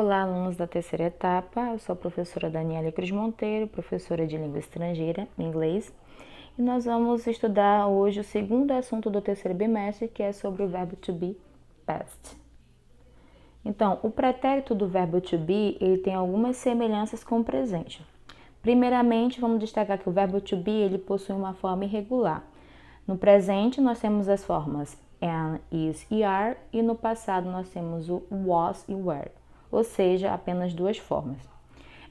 Olá, alunos da terceira etapa, eu sou a professora Daniela Cruz Monteiro, professora de língua estrangeira, inglês, e nós vamos estudar hoje o segundo assunto do terceiro bimestre, que é sobre o verbo to be past. Então, o pretérito do verbo to be, ele tem algumas semelhanças com o presente. Primeiramente, vamos destacar que o verbo to be, ele possui uma forma irregular. No presente, nós temos as formas am, is e are, e no passado nós temos o was e were, ou seja, apenas duas formas.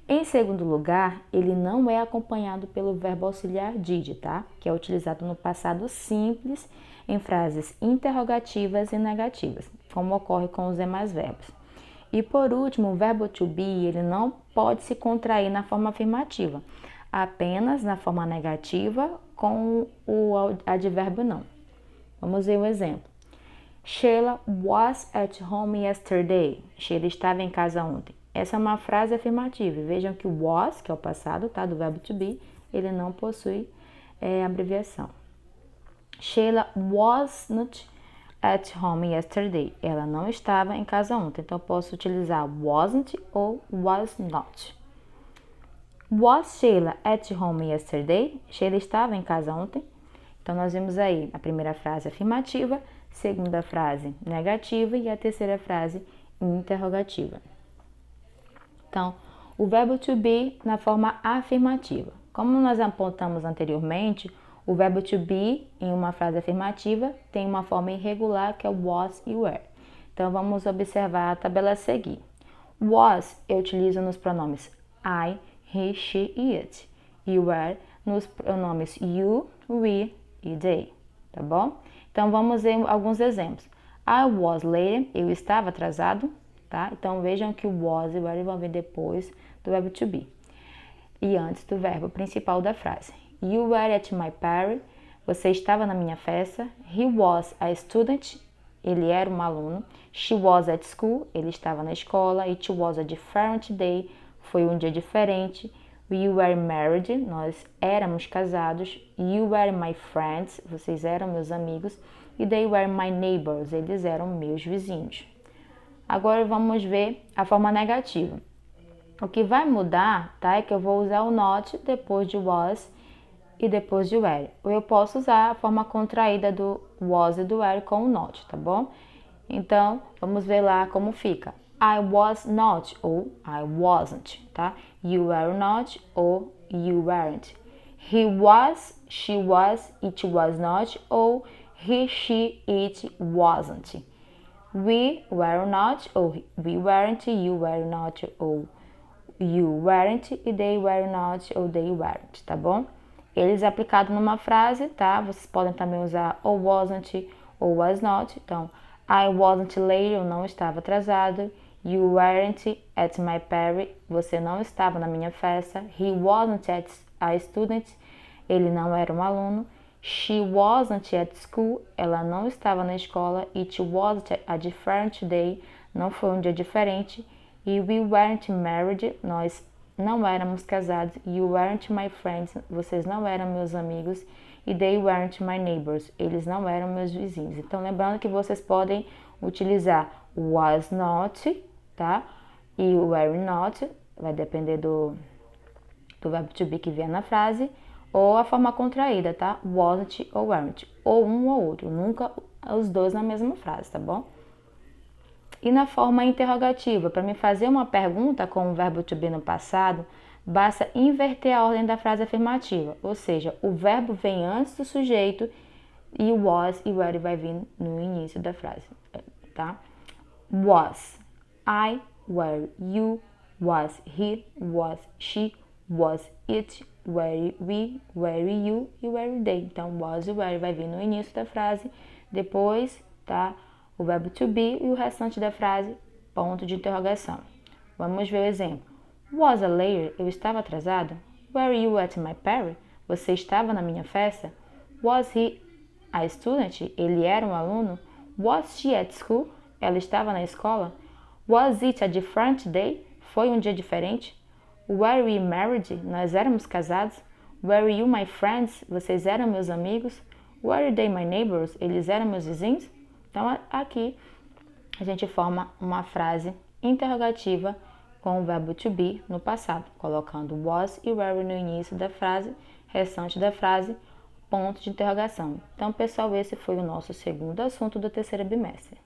Em segundo lugar, ele não é acompanhado pelo verbo auxiliar did, tá? Que é utilizado no passado simples em frases interrogativas e negativas, como ocorre com os demais verbos. E por último, o verbo to be, ele não pode se contrair na forma afirmativa, apenas na forma negativa com o advérbio não. Vamos ver um exemplo. Sheila was at home yesterday. Sheila estava em casa ontem. Essa é uma frase afirmativa. Vejam que o was, que é o passado, tá, do verbo to be, ele não possui abreviação. Sheila was not at home yesterday. Ela não estava em casa ontem. Então, eu posso utilizar wasn't ou was not. Was Sheila at home yesterday? Sheila estava em casa ontem. Então, nós vimos aí a primeira frase afirmativa, segunda frase negativa e a terceira frase interrogativa. Então, o verbo to be na forma afirmativa. Como nós apontamos anteriormente, o verbo to be em uma frase afirmativa tem uma forma irregular que é o was e were. Então, vamos observar a tabela a seguir. Was eu utilizo nos pronomes I, he, she e it. E were nos pronomes you, we e they, tá bom? Então, vamos ver alguns exemplos. I was late, eu estava atrasado, tá? Então, vejam que o was e o were vão vir depois do verbo to be e antes do verbo principal da frase. You were at my party, você estava na minha festa. He was a student, ele era um aluno. She was at school, ele estava na escola. It was a different day, foi um dia diferente. We were married, nós éramos casados. You were my friends, vocês eram meus amigos. E they were my neighbors, eles eram meus vizinhos. Agora vamos ver a forma negativa. O que vai mudar, tá, é que eu vou usar o not depois de was e depois de were. Ou eu posso usar a forma contraída do was e do were com o not, tá bom? Então, vamos ver lá como fica. I was not ou I wasn't, tá? You were not ou you weren't. He was, she was, it was not ou he, she, it wasn't. We were not ou we weren't, you were not ou you weren't e they were not ou they weren't, tá bom? Eles aplicados numa frase, tá? Vocês podem também usar ou wasn't ou was not. Então, I wasn't late, eu não estava atrasado. You weren't at my party, você não estava na minha festa. He wasn't a student, ele não era um aluno. She wasn't at school, ela não estava na escola. It wasn't a different day, não foi um dia diferente. E we weren't married, nós não éramos casados. You weren't my friends, vocês não eram meus amigos. E they weren't my neighbors, eles não eram meus vizinhos. Então, lembrando que vocês podem utilizar was not, tá? E were not, vai depender do verbo to be que vier na frase. Ou a forma contraída, tá? Wasn't ou weren't. Ou um ou outro, nunca os dois na mesma frase, tá bom? E na forma interrogativa, para me fazer uma pergunta com o verbo to be no passado, basta inverter a ordem da frase afirmativa, ou seja, o verbo vem antes do sujeito e o was e were vai vir no início da frase, tá? Was, I, were you, was he, was she, was it, were we, were you e were they. Então, was e were vai vir no início da frase, depois, tá? O verbo to be e o restante da frase, ponto de interrogação. Vamos ver o exemplo. Was I late? Eu estava atrasado. Were you at my party? Você estava na minha festa? Was he a student? Ele era um aluno. Was she at school? Ela estava na escola. Was it a different day? Foi um dia diferente. Were we married? Nós éramos casados. Were you my friends? Vocês eram meus amigos. Were they my neighbors? Eles eram meus vizinhos? Então, aqui a gente forma uma frase interrogativa com o verbo to be no passado, colocando was e were no início da frase, restante da frase, ponto de interrogação. Então, pessoal, esse foi o nosso segundo assunto do terceiro bimestre.